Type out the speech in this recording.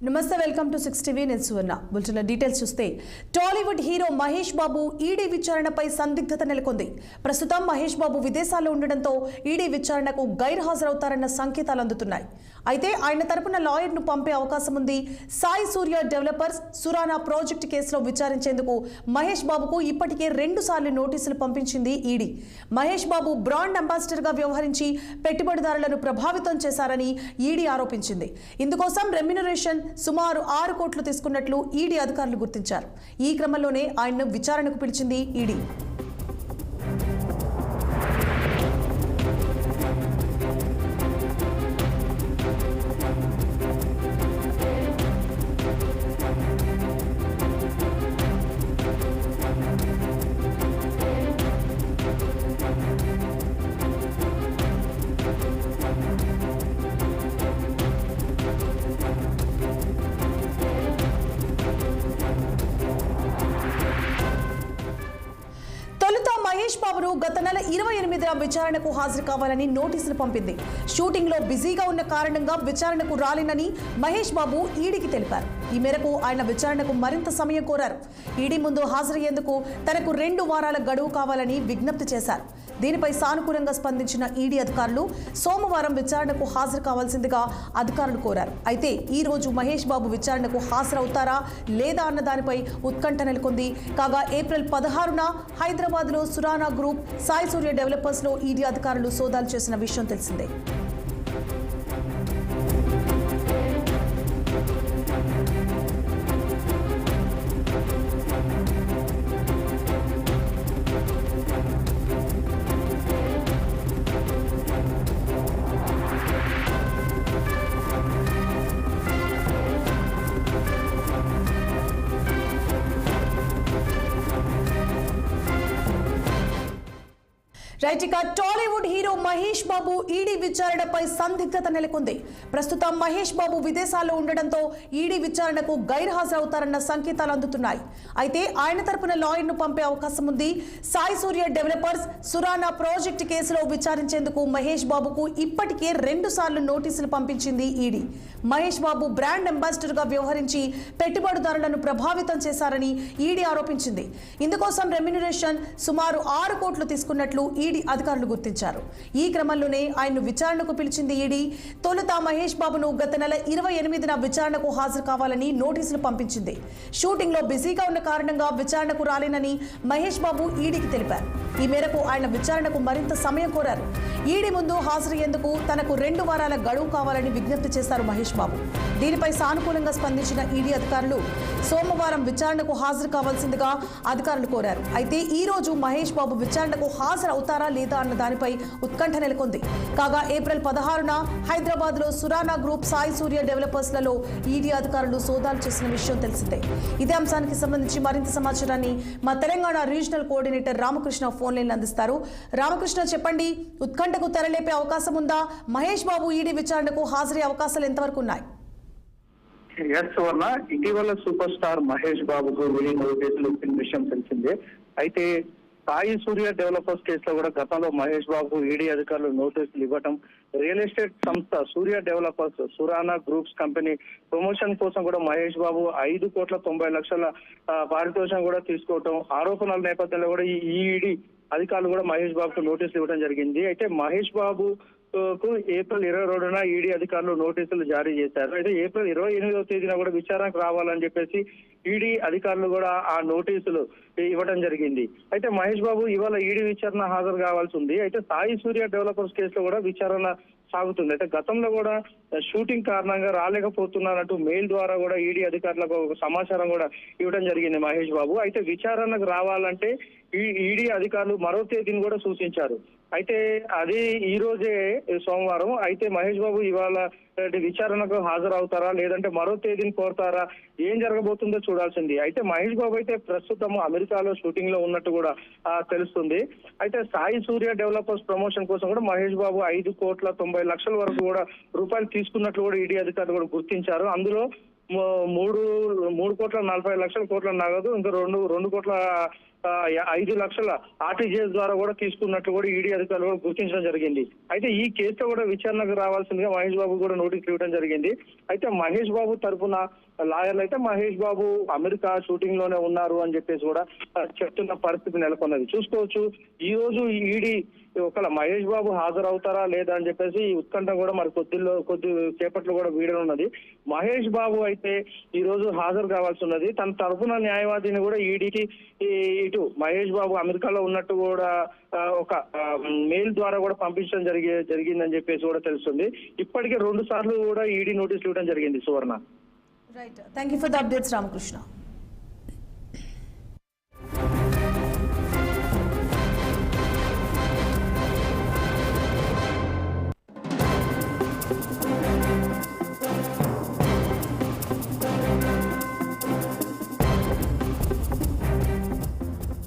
నమస్తే, welcome to 6 TV. నేను సువర్ణ. Bulletin details చూస్తే టాలీవుడ్ హీరో మహేష్ బాబు ఈడీ విచారణపై సందిగ్ధత నెలకొంది. ప్రస్తుతం మహేష్ బాబు విదేశాల్లో ఉండడంతో ఈడీ విచారణకు గైర్హాజరవుతారన్న సంకేతాలు అందుతున్నాయి. అయితే ఆయన తరపున లాయర్ను పంపే అవకాశం ఉంది. సాయి సూర్య డెవలపర్స్ సురానా ప్రాజెక్టు కేసులో విచారించేందుకు మహేష్ బాబుకు ఇప్పటికే 2 సార్లు నోటీసులు పంపించింది ఈడీ. మహేష్ బాబు బ్రాండ్ అంబాసిడర్గా వ్యవహరించి పెట్టుబడిదారులను ప్రభావితం చేశారని ఈడీ ఆరోపించింది. ఇందుకోసం రెమ్యునరేషన్ సుమారు 6 కోట్లు తీసుకున్నట్లు ఈడీ అధికారులు గుర్తించారు. ఈ క్రమంలోనే ఆయన్ను విచారణకు పిలిచింది ఈడీ. మహేష్ బాబును గత నెల 28న విచారణకు హాజరు కావాలని నోటీసులు పంపింది. షూటింగ్ లో బిజీగా ఉన్న కారణంగా విచారణకు రాలేనని మహేష్ బాబు ఈడీకి తెలిపారు. ఈ మేరకు ఆయన విచారణకు మరింత సమయం కోరారు. ఈడీ ముందు హాజరయ్యేందుకు తనకు 2 వారాల గడువు కావాలని విజ్ఞప్తి చేశారు. దీనిపై సానుకూలంగా స్పందించిన ఈడీ అధికారులు సోమవారం విచారణకు హాజరు కావాల్సిందిగా అధికారులు కోరారు. అయితే ఈ రోజు మహేష్ బాబు విచారణకు హాజరవుతారా లేదా అన్న దానిపై ఉత్కంఠ నెలకొంది. కాగా ఏప్రిల్ 16న హైదరాబాద్లో సురానా గ్రూప్ సాయి సూర్య డెవలపర్స్ లో ఈడీ అధికారులు సోదాలు చేసిన విషయం తెలిసిందే. రైట్, ఇక టాలీవుడ్ హీరో మహేష్ బాబు ఈడీ విచారణపై సందిగ్ధత నెలకొంది. ప్రస్తుతం మహేష్ బాబు విదేశాల్లో ఉండడంతో ఈడీ విచారణకు గైర్హాజరవుతారన్న సంకేతాలు అందుతున్నాయి. అయితే ఆయన తరపున లాయర్ను పంపే అవకాశం ఉంది. సాయి సూర్య డెవలపర్స్ సురానా ప్రాజెక్టు కేసులో విచారించేందుకు మహేష్ బాబుకు ఇప్పటికే 2 సార్లు నోటీసులు పంపించింది ఈడీ. మహేష్ బాబు బ్రాండ్ అంబాసిడర్గా వ్యవహరించి పెట్టుబడిదారులను ప్రభావితం చేశారని ఈడీ ఆరోపించింది. ఇందుకోసం రెమ్యునరేషన్ సుమారు 6 కోట్లు తీసుకున్నట్లు ఈడీ అధికారులు గుర్తించారు. ఈ క్రమంలోనే ఆయన్ను విచారణకు పిలిచింది ఈడీ. తొలుత మహేష్ బాబును గత నెల 28న విచారణకు హాజరు కావాలని నోటీసులు పంపించింది. షూటింగ్ లో బిజీగా ఉన్న కారణంగా విచారణకు రాలేనని మహేష్ బాబు ఈడీకి తెలిపారు. ఈ మేరకు ఆయన విచారణకు మరింత సమయం కోరారు. ఈడీ ముందు హాజరయ్యేందుకు తనకు 2 వారాల గడువు కావాలని విజ్ఞప్తి చేశారు మహేష్ బాబు. దీనిపై సానుకూలంగా స్పందించిన ఈడీ అధికారులు సోమవారం విచారణకు హాజరు కావాల్సిందిగా అధికారులు కోరారు. అయితే ఈ రోజు మహేష్ బాబు విచారణకు హాజరు అవుతారా లేదా అన్న దానిపై ఉత్కంఠ నెలకొంది. కాగా ఏప్రిల్ 16న హైదరాబాద్ లో సురానా గ్రూప్ సాయి సూర్య డెవలపర్స్ లలో ఈడీ అధికారులు సోదాలు చేసిన విషయం తెలిసిందే. ఇదే అంశానికి సంబంధించి మరింత సమాచారాన్ని మా Telangana regional coordinator Ramakrishna phone line అందిస్తారు. రామకృష్ణ, చెప్పండి, ఉత్కంఠకు తెరలేపే అవకాశం ఉందా? మహేష్ బాబు ఈడీ విచారణకు హాజరయ్యే అవకాశాలు ఎంతవరకు ఉన్నాయి? ఇటీవల సూపర్ స్టార్ మహేష్ బాబుకు నోటీసులు ఇచ్చిన విషయం తెలిసిందే. అయితే సాయి సూర్య డెవలపర్స్ కేసులో కూడా గతంలో మహేష్ బాబు ఈడీ అధికారులు నోటీసులు ఇవ్వటం, రియల్ ఎస్టేట్ సంస్థ Surya developers Surana groups company promotion కోసం కూడా మహేష్ బాబు 5,90,00,000 పారితోషికం కూడా తీసుకోవటం ఆరోపణల నేపథ్యంలో కూడా ఈ ఈడీ అధికారులు కూడా మహేష్ బాబుకు నోటీసులు ఇవ్వడం జరిగింది. అయితే మహేష్ బాబు ఏప్రిల్ 22న ఈడీ అధికారులు నోటీసులు జారీ చేశారు. అయితే ఏప్రిల్ 28వ తేదీన కూడా విచారణకు రావాలని చెప్పేసి ఈడీ అధికారులు కూడా ఆ నోటీసులు ఇవ్వడం జరిగింది. అయితే మహేష్ బాబు ఇవాళ ఈడీ విచారణ హాజరు కావాల్సి ఉంది. అయితే సాయి సూర్య డెవలపర్స్ కేసులో కూడా విచారణ సాగుతుంది. అయితే గతంలో కూడా షూటింగ్ కారణంగా రాలేకపోతున్నారంటూ మెయిల్ ద్వారా కూడా ఈడీ అధికారులకు ఒక సమాచారం కూడా ఇవ్వడం జరిగింది మహేష్ బాబు. అయితే విచారణకు రావాలంటే ఈడీ అధికారులు మరో తేదీని కూడా సూచించారు. అయితే అది ఈ రోజే సోమవారం. అయితే మహేష్ బాబు ఇవాళ విచారణకు హాజరవుతారా లేదంటే మరో తేదీని కోరుతారా, ఏం జరగబోతుందో చూడాల్సింది. అయితే మహేష్ బాబు అయితే ప్రస్తుతం అమెరికాలో షూటింగ్ లో ఉన్నట్టు కూడా తెలుస్తుంది. అయితే సాయి సూర్య డెవలపర్స్ ప్రమోషన్ కోసం కూడా మహేష్ బాబు 5,90,00,000 వరకు కూడా రూపాయలు తీసుకున్నట్లు కూడా ఈడీ అధికారులు కూడా గుర్తించారు. అందులో 3,40,00,00,000 నగదు, ఇంకా 2 కోట్ల 5 లక్షల ఆర్టీజీఎస్ ద్వారా కూడా తీసుకున్నట్లు కూడా ఈడీ అధికారులు కూడా గుర్తించడం జరిగింది. అయితే ఈ కేసులో కూడా విచారణకు రావాల్సిందిగా మహేష్ బాబు కూడా నోటీసులు ఇవ్వడం జరిగింది. అయితే మహేష్ బాబు తరఫున లాయర్లు అయితే మహేష్ బాబు అమెరికా షూటింగ్ లోనే ఉన్నారు అని చెప్పేసి కూడా చెప్తున్న పరిస్థితి నెలకొన్నది. చూసుకోవచ్చు ఈ రోజు ఈడీ ఒకవేళ మహేష్ బాబు హాజరవుతారా లేదా అని చెప్పేసి ఈ ఉత్కంఠ కూడా మరి కొద్ది సేపట్లో కూడా వీడనున్నది. మహేష్ బాబు అయితే ఈ రోజు హాజరు కావాల్సి ఉన్నది. తన తరఫున న్యాయవాదిని కూడా ఈడీకి ఇటు మహేష్ బాబు అమెరికాలో ఉన్నట్టు కూడా ఒక మెయిల్ ద్వారా కూడా పంపించడం జరిగిందని చెప్పేసి కూడా తెలుస్తుంది. ఇప్పటికే 2 సార్లు కూడా ఈడీ నోటీసులు ఇవ్వడం జరిగింది. Suvarna. Right, thank you for the updates Ramakrishna.